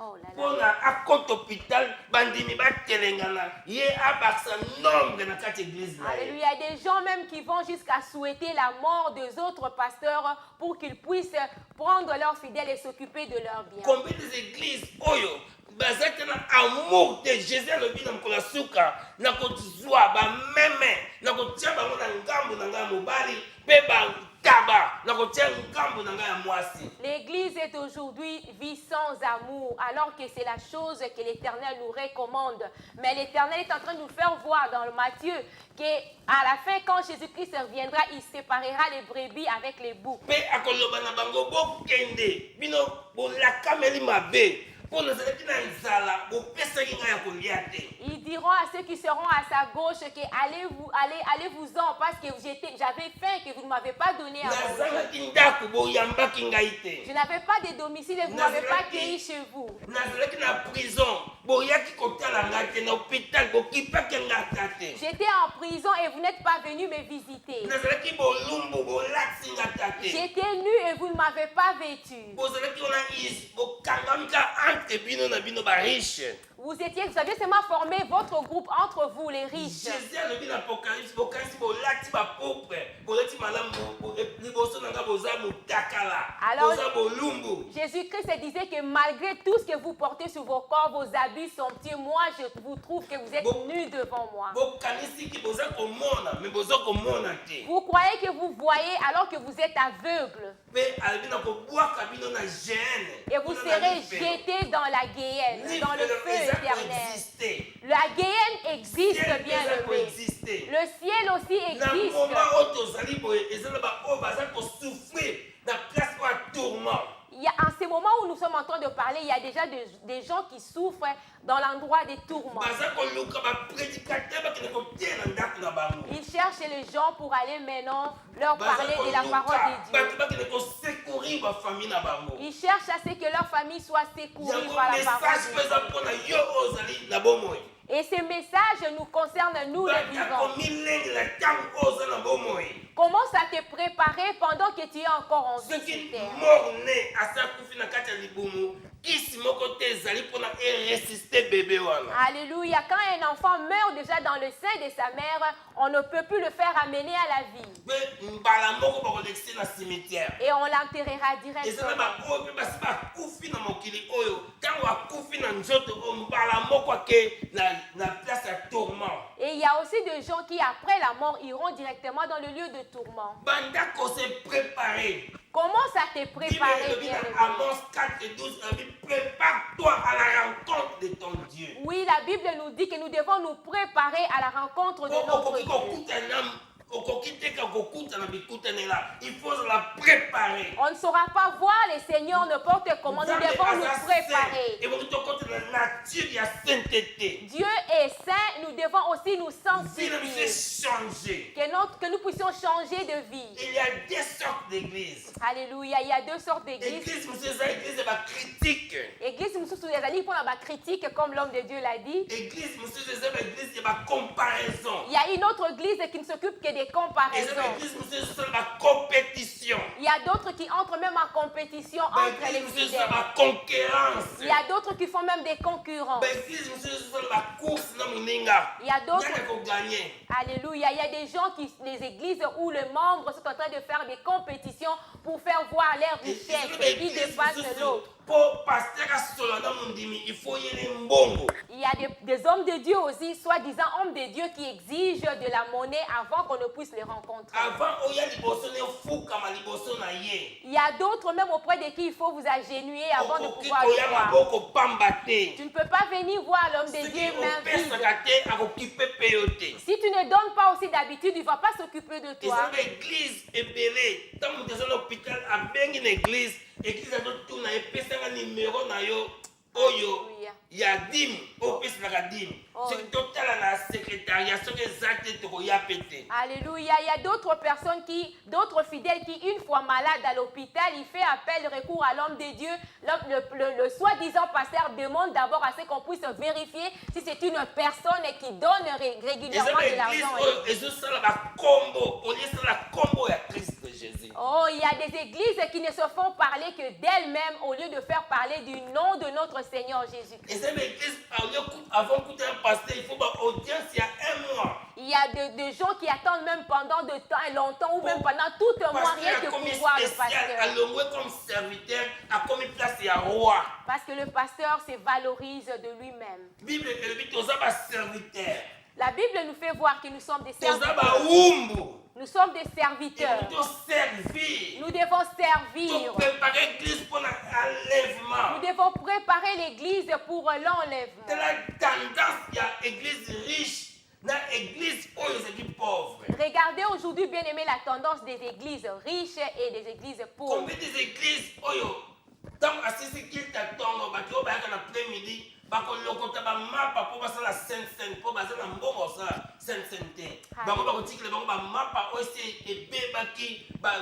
Speaker 3: Oh là là.
Speaker 2: Pona akota hôpital bandimi batelengana ye abakisa nombre na kati église na ye.
Speaker 3: Alléluia. Il y a des gens même qui vont jusqu'à souhaiter la mort des autres pasteurs pour qu'ils puissent prendre leurs fidèles et s'occuper de leurs biens.
Speaker 2: Combien des églises oyo bazaki na amour de Jésus alobi na mokolo ya suka na kozwa bameme na kotia bango na ngambo na ngai ya mobali mpe bataba na kotia ngambo na ngai ya mwasi.
Speaker 3: L'Église est aujourd'hui vie sans amour, alors que c'est la chose que l'Éternel nous recommande. Mais l'Éternel est en train de nous faire voir dans le Matthieu qu'à la fin, quand Jésus-Christ reviendra, il séparera les brebis avec les boucs.
Speaker 2: Mpe akoloba na bango bokende bino bolakameli mabe mpo nazalaki na nzala bopesaki ngai ya kolia te.
Speaker 3: Ils diront à ceux qui seront à sa gauche que allez-vous-en parce que j'avais faim que vous ne m'avez pas donné à manger.
Speaker 2: Nazalaki ndako boyambaki ngai te.
Speaker 3: Je n'avais pas de domicile et vous ne m'avez pas accueilli chez vous.
Speaker 2: Nazalaki na prison boyaki kotala ngai te na hôpital bokipaki ngai ata te.
Speaker 3: J'étais en prison et vous n'êtes pas venu me visiter.
Speaker 2: Nazalaki bolumbu bolakisi ngai ata te.
Speaker 3: J'étais nu et vous ne m'avez pas vêtu.
Speaker 2: Bozalaki wana bokangamika entre bino na bino bariche.
Speaker 3: Vous aviez seulement formé votre groupe entre vous, les riches.
Speaker 2: Jésus alobi na apocalypse bokanisi bolati bapauvre bolati malamu liboso na ngai boza motakala
Speaker 3: Alors,
Speaker 2: boza bolumbu.
Speaker 3: Jésus-Christ disait que malgré tout ce que vous portez sur vos corps, vos habits somptueux, moi je vous trouve que vous êtes nus devant moi.
Speaker 2: Bokanisiki boza komona mais boza komona te.
Speaker 3: Vous croyez que vous voyez alors que vous êtes aveugle.
Speaker 2: Mpe alobi na kobwaka bino na gêne.
Speaker 3: Et vous serez jetés dans la guéhenne, dans le feu éternel. La guéhenne existe, bien aimé. Le ciel aussi existe. En ce moment où nous sommes en train de parler, il y a déjà des gens qui souffrent dans l'endroit des tourments. Ils cherchent les gens pour aller maintenant leur parler de la parole de Dieu. Ils cherchent à ce que leur famille soit secourue par la parole de Dieu. Et ces messages nous concernent, nous les vivants. Commence à te préparer pendant que tu es encore en vie sur terre. Alléluia. Quand un enfant meurt déjà dans le sein de sa mère, on ne peut plus le faire amener à la vie. Et on l'enterrera directement.
Speaker 2: nzoto mbala moko ke na place ya tourment.
Speaker 3: Et il y a aussi des gens qui, après la mort, iront directement dans le lieu de tourment.
Speaker 2: Banda qu'on s'est préparé.
Speaker 3: Commence à te préparer, bien aimé.
Speaker 2: Amos 4 et 12, prépare-toi à la rencontre de ton Dieu.
Speaker 3: Oui, la Bible nous dit que nous devons nous préparer à la rencontre de notre Dieu.
Speaker 2: Il faut la préparer.
Speaker 3: On ne saura pas voir les seigneurs n'importe comment. Nous devons nous préparer. Dieu est saint, nous devons aussi nous sanctifier. Que nous puissions changer de vie.
Speaker 2: Il y a deux sortes d'églises.
Speaker 3: Alléluia, il y a deux sortes d'églises.
Speaker 2: Église, c'est la critique.
Speaker 3: Église, pour la critique, comme l'homme de Dieu l'a dit.
Speaker 2: Église, c'est la comparaison.
Speaker 3: Il y a une autre église qui ne s'occupe que des comparaisons.
Speaker 2: C'est la compétition.
Speaker 3: Il y a d'autres qui entrent même en compétition entre les fidèles.
Speaker 2: C'est la concurrence.
Speaker 3: Il y a d'autres qui font même des concurrents.
Speaker 2: La course,
Speaker 3: il y a d'autres. Alléluia. Il y a des gens les églises où les membres sont en train de faire des compétitions pour faire voir leur richesse et qui dépassent l'autre. Il y a des hommes de Dieu aussi, soi-disant hommes de Dieu, qui exigent de la monnaie avant qu'on ne puisse les rencontrer. Il y a d'autres même auprès de qui il faut vous agenouiller avant de pouvoir les voir. Tu ne peux pas venir voir l'homme de Dieu main vide. Si tu ne donnes pas aussi d'habitude, il ne va pas s'occuper de toi.
Speaker 2: Église tout na epesanga numéro na yo oyo ya dim opesa la dim c'est total na secrétariat ce que exact to ya pété.
Speaker 3: Alléluia, il y a d'autres personnes d'autres fidèles qui une fois malade à l'hôpital, il fait appel recours à l'homme de Dieu. Le soi-disant pasteur demande d'abord à ce qu'on puisse vérifier si c'est une personne qui donne régulièrement de l'argent.
Speaker 2: Et ça la combo, on est la combo ya Christ de Jésus.
Speaker 3: Oh, il y a des églises qui ne se font parler que d'elles-mêmes au lieu de faire parler du nom de notre Seigneur Jésus.
Speaker 2: Et cette église, avant d'écouter un pasteur, il faut une audience il y a un mois.
Speaker 3: Il y a des gens qui attendent même pendant de temps et longtemps ou même pendant tout un mois rien que pour voir le pasteur.
Speaker 2: Comme serviteur, à comme place il y a roi.
Speaker 3: Parce que le pasteur se valorise de lui-même.
Speaker 2: Bible est serviteur.
Speaker 3: La Bible nous fait voir que nous sommes des serviteurs. Nous sommes des serviteurs. Nous devons servir. Nous devons préparer l'église pour l'enlèvement.
Speaker 2: C'est la tendance, il y a église riche, dans l'église pauvre.
Speaker 3: Regardez aujourd'hui, bien aimé, la tendance des églises riches et des églises pauvres.
Speaker 2: Combien des églises, dans assisté qui t'attendent, l'après-midi, bakolokota ba mapa po basala sensen po basala mbongo sala sensen te bango bakotikile bango ba mapa aussi ebebaki ba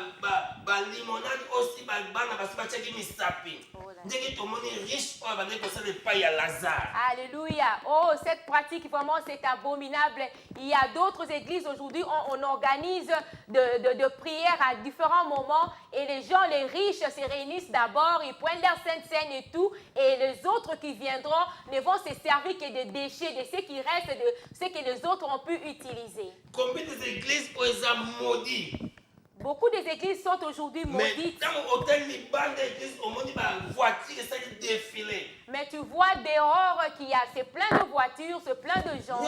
Speaker 2: limonade aussi ba bana basibachaki misapi ndenge tomoni riche o bande ko sala pa ya Lazare.
Speaker 3: Alléluia. Oh, cette pratique vraiment c'est abominable. Il y a d'autres églises aujourd'hui on organise de prières à différents moments et les gens les riches se réunissent d'abord, ils prennent leur sainte scène et tout et les autres qui viendront ne vont se servir que de déchets, de ce qui reste, de ce que les autres ont pu utiliser.
Speaker 2: Combien d'églises sont maudites?
Speaker 3: Beaucoup des églises sont aujourd'hui maudites. Mais tu vois dehors qu'il y a c'est plein de voitures, c'est plein de gens.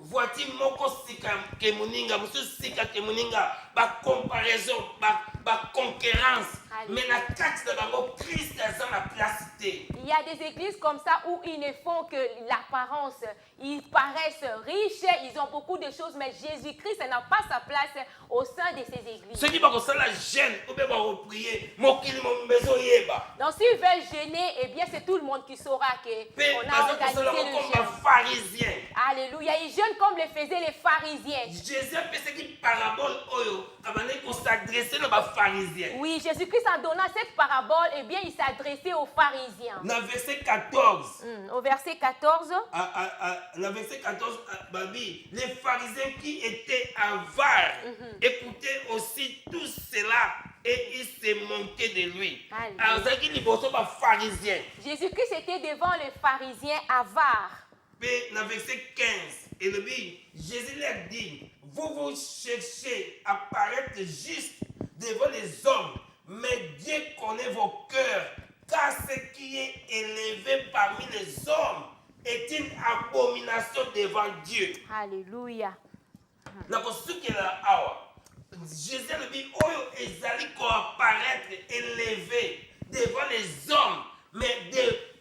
Speaker 2: Voiture moko sika ke muninga musu sika ke muninga ba comparaison ba concurrence mais la carte de bango Christ dans la place.
Speaker 3: Il y a des églises comme ça où ils ne font que l'apparence. Ils paraissent riches, ils ont beaucoup de choses, mais Jésus-Christ n'a pas sa place au sein de ces églises.
Speaker 2: Ceux qui vont la gêne ou bien vont prier, mokili mon besoin yeba.
Speaker 3: Donc s'ils veulent gêner, eh bien c'est tout le monde qui saura qu'on a organisé le jeûne.
Speaker 2: Pharisien.
Speaker 3: Alléluia, ils jeûnent comme le faisaient les pharisiens.
Speaker 2: Jésus a fait ce qui parabole oyo, avant qu'on s'adressait aux pharisiens.
Speaker 3: Oui, Jésus-Christ en donnant cette parabole, eh bien il s'adressait aux pharisiens.
Speaker 2: Dans verset 14.
Speaker 3: Au verset 14.
Speaker 2: Dans verset 14, les pharisiens qui étaient avares écoutaient aussi tout cela et ils se moquaient de lui. Alors,
Speaker 3: Jésus-Christ était devant les pharisiens avares.
Speaker 2: Puis, dans verset 15, et le Jésus leur dit, vous cherchez à paraître juste devant les hommes, mais Dieu connaît vos cœurs, car ce qui qui est élevé parmi les hommes est une abomination devant Dieu.
Speaker 3: Alléluia.
Speaker 2: Nakosukela awa. Jésus le dit, oyo ezali ko apparaître élevé devant les hommes, mais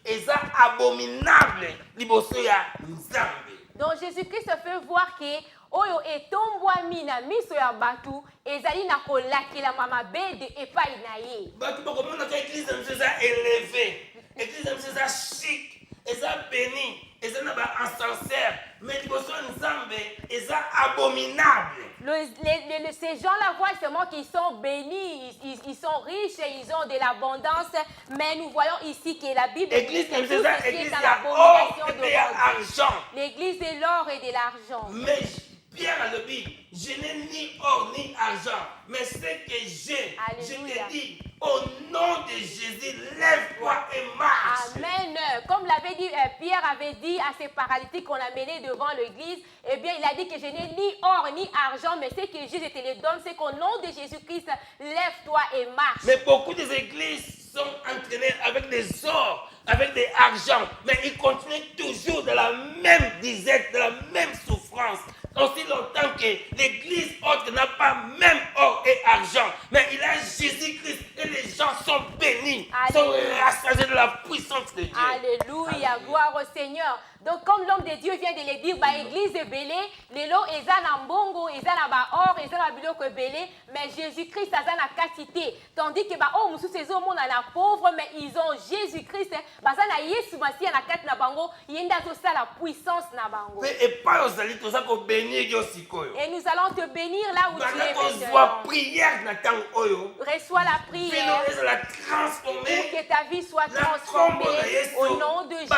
Speaker 2: eza abominable liboso ya Nzambe.
Speaker 3: Donc Jésus-Christ fait voir que oyo etombwami na miso ya batu ezali na kolakela mama bede epai na ye.
Speaker 2: Batu bakomona ka église eza élevé, église eza chic, eza béni, eza na ba ascenseur, mais liboso ya Nzambe eza abominable.
Speaker 3: Ces gens-là voient seulement qu'ils sont bénis, ils sont riches, et ils ont de l'abondance, mais nous voyons ici que la Bible dit que tout ceci est dans l'abomination de Dieu. L'église de l'or et de l'argent.
Speaker 2: Mais Pierre a dit, je n'ai ni or ni argent, mais ce que j'ai, je te dis, au nom de Jésus, lève-toi et marche.
Speaker 3: Amen. Comme l'avait dit, Pierre avait dit à ces paralytiques qu'on a menés devant l'église, eh bien, il a dit que je n'ai ni or ni argent, mais ce que j'ai, je te le donne, c'est qu'au nom de Jésus-Christ, lève-toi et marche.
Speaker 2: Mais beaucoup des églises sont entraînées avec des ors, avec des argent, mais ils continuent toujours dans la même disette, dans la même souffrance. Aussi longtemps que l'église autre n'a pas même or et argent, mais il a Jésus-Christ et les gens sont bénis, sont rassasiés de la puissance de Dieu.
Speaker 3: Alléluia, gloire au Seigneur. Donc comme l'homme de Dieu vient de le dire, l'église est belée, les lots eza na mbongo, eza na ba or, eza na biloko belé, mais Jésus-Christ eza na quantité. Tandis que oh musu ces hommes na pauvre, mais ils ont Jésus-Christ, baza na Yesu Masia na kat na bango, yenda to ça la puissance na bango.
Speaker 2: Et pas aux alliés to ça ko bénir yo sikoyo.
Speaker 3: Et nous allons te bénir là où tu es.
Speaker 2: Reçois prière na tang oyo.
Speaker 3: Reçois la prière.
Speaker 2: La transformer.
Speaker 3: Pour que ta vie soit transformée au nom de Jésus.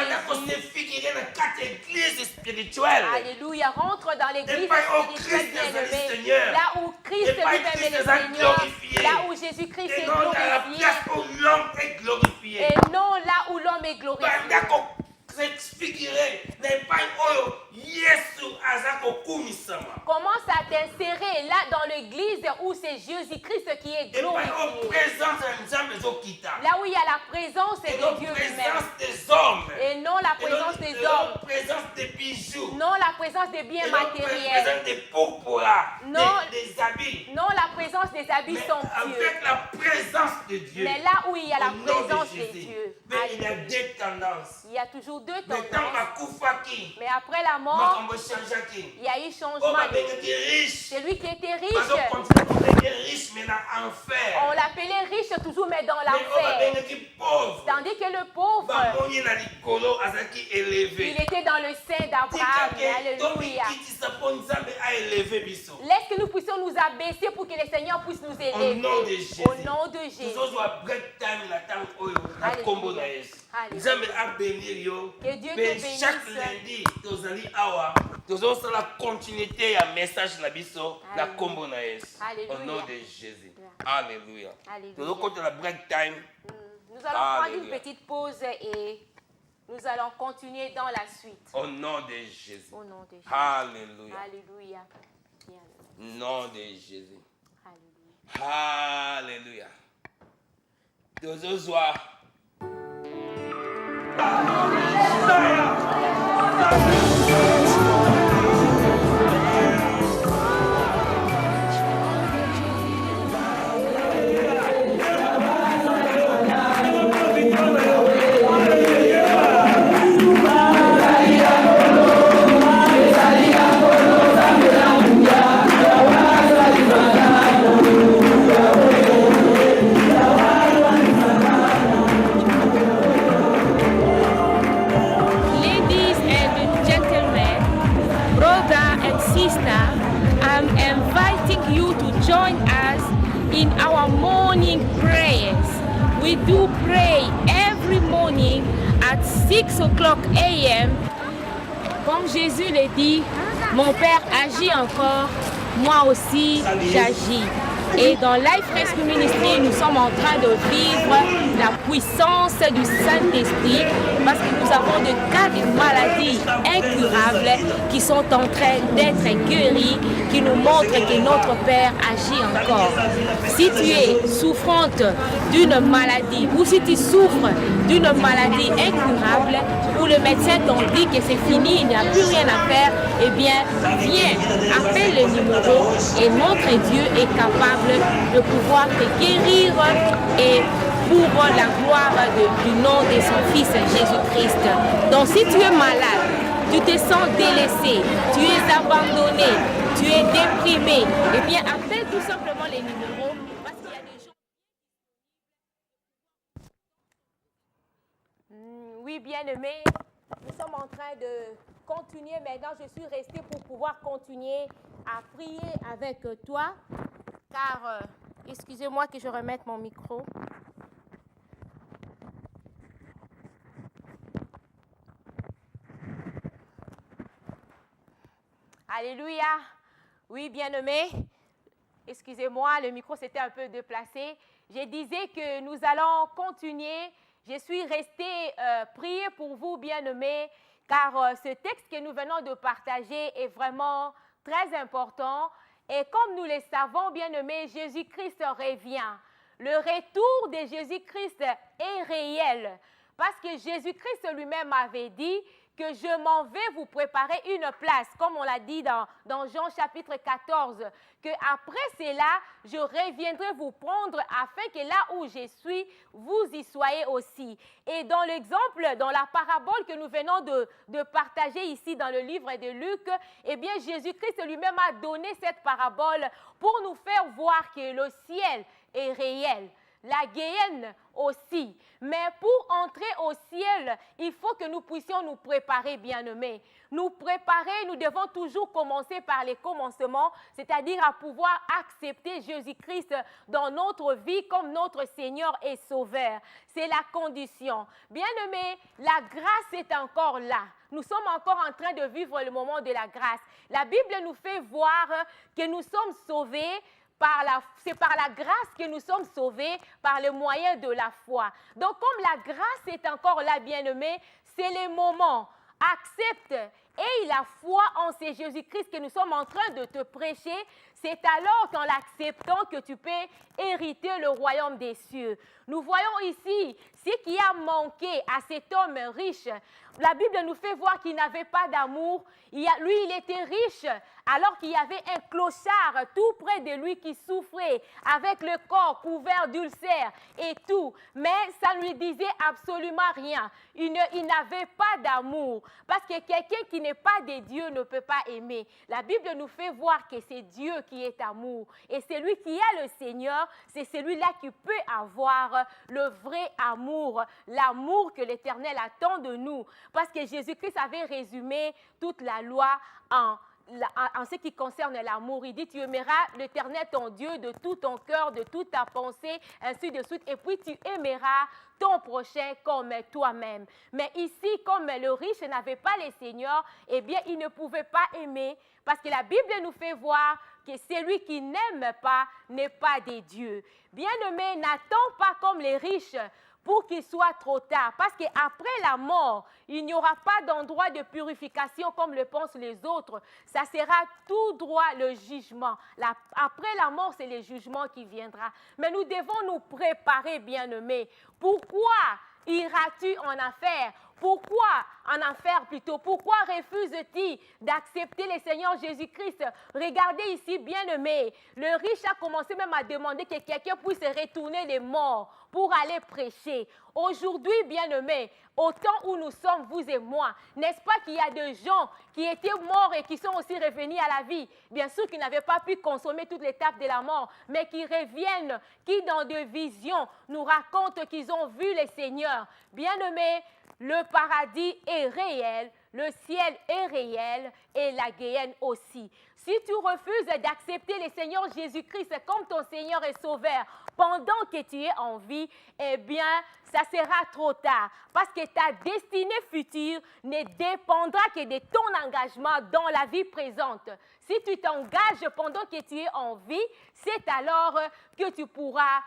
Speaker 3: Alléluia, rentre dans l'église spirituelle bien-aimée, là où Christ lui-même est le Seigneur, là où Jésus-Christ est glorifié, et non là où l'homme est glorifié. Commence à t'insérer là dans l'église où c'est Jésus-Christ qui est glorifié. Là où il y a la présence de Dieu lui-même. Et non la présence des hommes. Non la présence des biens matériels. Non la présence des habits somptueux. Mais là où il y a la présence de Dieu.
Speaker 2: Il y a deux tendances.
Speaker 3: Il y a toujours deux tendances. Mais après la mort, il y a eu changement. Celui qui était riche, on l'appelait riche toujours, mais dans l'enfer. Tandis que le pauvre, il était dans le sein d'Abraham. Alléluia. Laisse que nous puissions nous abaisser pour que le Seigneur puisse nous élever. Au nom de Jésus. Que Dieu te bénisse.
Speaker 2: Chaque lundi, nous allons avoir la continuité à message na biso na kombo na Yesu. Au nom de Jésus. Alléluia. Nous allons la break time.
Speaker 3: Nous allons prendre une petite pause et nous allons continuer dans la suite.
Speaker 2: Au nom de Jésus.
Speaker 3: Au nom de Jésus.
Speaker 2: Alléluia.
Speaker 3: Alléluia.
Speaker 2: Nom de Jésus. Alléluia. Nous soir.
Speaker 1: I'm inviting you to join us in our morning prayers. We do pray every morning at 6 o'clock a.m. Comme Jésus le dit, mon Père agit encore, moi aussi j'agis. Et dans Life Rescue Ministry, nous sommes en train de vivre la puissance du Saint-Esprit parce que nous avons de cas de maladies incurables qui sont en train d'être guéris, qui nous montrent que notre Père agit encore. Si tu es souffrante d'une maladie ou si tu souffres d'une maladie incurable où le médecin t'ont dit que c'est fini, il n'y a plus rien à faire, eh bien, viens, appelle le numéro et notre Dieu est capable de pouvoir te guérir et pour la gloire du nom de son Fils Jésus-Christ. Donc si tu es malade, tu te sens délaissé, tu es abandonné, tu es déprimé, eh bien appelle tout simplement les numéros parce qu'il y a des gens...
Speaker 3: Oui, bien-aimé, nous sommes en train de continuer. Maintenant, je suis restée pour pouvoir continuer à prier avec toi, car, excusez-moi que je remette mon micro. Alléluia. Oui, bien-aimé, excusez-moi, le micro s'était un peu déplacé. Je disais que nous allons continuer. Je suis restée prier pour vous, bien-aimés, car ce texte que nous venons de partager est vraiment très important. Et comme nous le savons, bien-aimés, Jésus-Christ revient. Le retour de Jésus-Christ est réel, parce que Jésus-Christ lui-même avait dit que je m'en vais vous préparer une place, comme on l'a dit dans Jean chapitre 14, que après cela, je reviendrai vous prendre afin que là où je suis, vous y soyez aussi. Et dans l'exemple, dans la parabole que nous venons de partager ici dans le livre de Luc, eh bien Jésus-Christ lui-même a donné cette parabole pour nous faire voir que le ciel est réel. La Guéhenne aussi. Mais pour entrer au ciel, il faut que nous puissions nous préparer, bien-aimés. Nous préparer, nous devons toujours commencer par les commencements, c'est-à-dire à pouvoir accepter Jésus-Christ dans notre vie comme notre Seigneur et Sauveur. C'est la condition. Bien-aimés, la grâce est encore là. Nous sommes encore en train de vivre le moment de la grâce. La Bible nous fait voir que nous sommes sauvés. C'est par la grâce que nous sommes sauvés, par le moyen de la foi. Donc, comme la grâce est encore là, bien-aimés, c'est le moment. Accepte et la foi en ce Jésus-Christ que nous sommes en train de te prêcher. C'est alors qu'en l'acceptant que tu peux hériter le royaume des cieux. Nous voyons ici ce qui a manqué à cet homme riche. La Bible nous fait voir qu'il n'avait pas d'amour. Lui, il était riche alors qu'il y avait un clochard tout près de lui qui souffrait avec le corps couvert d'ulcères et tout. Mais ça ne lui disait absolument rien. Il n'avait pas d'amour. Parce que quelqu'un qui n'est pas de Dieu ne peut pas aimer. La Bible nous fait voir que c'est Dieu qui est amour. Et celui qui a le Seigneur, c'est celui-là qui peut avoir le vrai amour. L'amour que l'Éternel attend de nous. Parce que Jésus-Christ avait résumé toute la loi en ce qui concerne l'amour. Il dit, tu aimeras l'Éternel ton Dieu de tout ton cœur, de toute ta pensée, ainsi de suite. Et puis tu aimeras ton prochain comme toi-même. Mais ici, comme le riche n'avait pas les seigneurs, eh bien, il ne pouvait pas aimer. Parce que la Bible nous fait voir que celui qui n'aime pas n'est pas des dieux. Bien-aimé, n'attends pas comme les riches pour qu'il soit trop tard. Parce qu'après la mort, il n'y aura pas d'endroit de purification comme le pensent les autres. Ça sera tout droit le jugement. Après la mort, c'est le jugement qui viendra. Mais nous devons nous préparer, bien-aimés. Pourquoi iras-tu en affaires? Pourquoi en enfer plutôt? Pourquoi refuses-tu d'accepter le Seigneur Jésus-Christ? Regardez ici, bien-aimé, le riche a commencé même à demander que quelqu'un puisse retourner les morts pour aller prêcher. Aujourd'hui, bien-aimés, au temps où nous sommes, vous et moi, n'est-ce pas qu'il y a des gens qui étaient morts et qui sont aussi revenus à la vie? Bien sûr qu'ils n'avaient pas pu consommer toute l'étape de la mort, mais qui reviennent, qui dans des visions nous racontent qu'ils ont vu le Seigneur. Bien-aimés, le paradis est réel, Le ciel est réel et la guéhenne aussi. Si tu refuses d'accepter le Seigneur Jésus-Christ comme ton Seigneur et Sauveur pendant que tu es en vie, eh bien, ça sera trop tard. Parce que ta destinée future ne dépendra que de ton engagement dans la vie présente. Si tu t'engages pendant que tu es en vie, c'est alors que tu pourras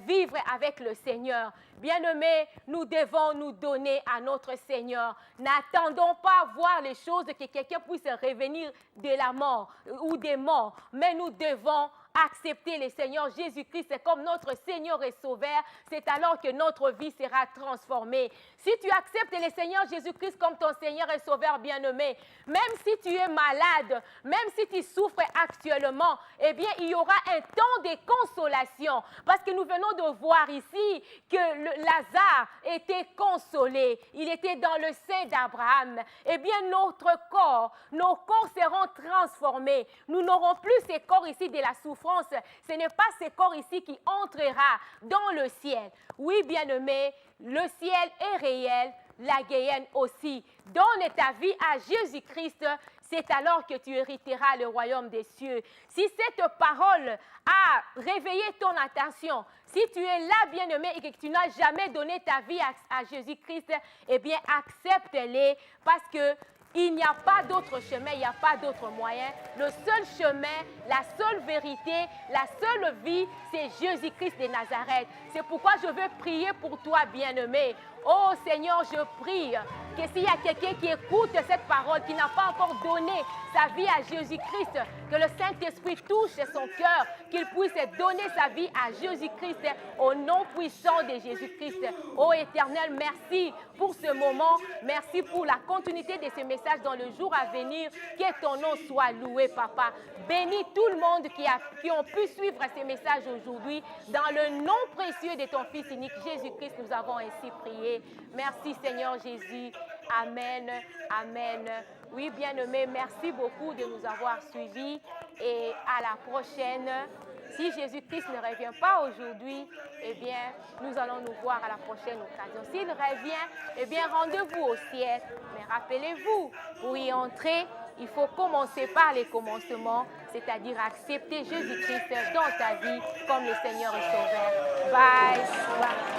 Speaker 3: vivre avec le Seigneur. Bien-aimés, nous devons nous donner à notre Seigneur. N'attendons pas voir les choses que quelqu'un puisse revenir de la mort ou des morts, mais nous devons accepter le Seigneur Jésus-Christ comme notre Seigneur et Sauveur. C'est alors que notre vie sera transformée. Si tu acceptes le Seigneur Jésus-Christ comme ton Seigneur et Sauveur bien-aimé, même si tu es malade, même si tu souffres actuellement, eh bien, il y aura un temps de consolation. Parce que nous venons de voir ici que Lazare était consolé. Il était dans le sein d'Abraham. Eh bien, nos corps seront transformés. Nous n'aurons plus ces corps ici de la souffrance. Ce n'est pas ce corps ici qui entrera dans le ciel. Oui, bien-aimé, le ciel est réel, la guéhenne aussi. Donne ta vie à Jésus-Christ, c'est alors que tu hériteras le royaume des cieux. Si cette parole a réveillé ton attention, si tu es là, bien-aimé, et que tu n'as jamais donné ta vie à Jésus-Christ, eh bien, accepte-les parce que il n'y a pas d'autre chemin, il n'y a pas d'autre moyen. Le seul chemin, la seule vérité, la seule vie, c'est Jésus-Christ de Nazareth. C'est pourquoi je veux prier pour toi, bien-aimé. Oh Seigneur, je prie que s'il y a quelqu'un qui écoute cette parole, qui n'a pas encore donné sa vie à Jésus-Christ, que le Saint-Esprit touche son cœur, qu'il puisse donner sa vie à Jésus-Christ au nom puissant de Jésus-Christ. Oh Éternel, merci pour ce moment. Merci pour la continuité de ce message dans le jour à venir. Que ton nom soit loué, Papa. Bénis tout le monde qui ont pu suivre ces messages aujourd'hui. Dans le nom précieux de ton Fils unique, Jésus-Christ, nous avons ainsi prié. Merci Seigneur Jésus. Amen. Amen. Oui, bien-aimés, merci beaucoup de nous avoir suivis et à la prochaine. Si Jésus-Christ ne revient pas aujourd'hui, eh bien, nous allons nous voir à la prochaine occasion. S'il revient, eh bien, rendez-vous au ciel. Mais rappelez-vous, pour y entrer, il faut commencer par les commencements, c'est-à-dire accepter Jésus-Christ dans ta vie comme le Seigneur et Sauveur. Bye. Bye.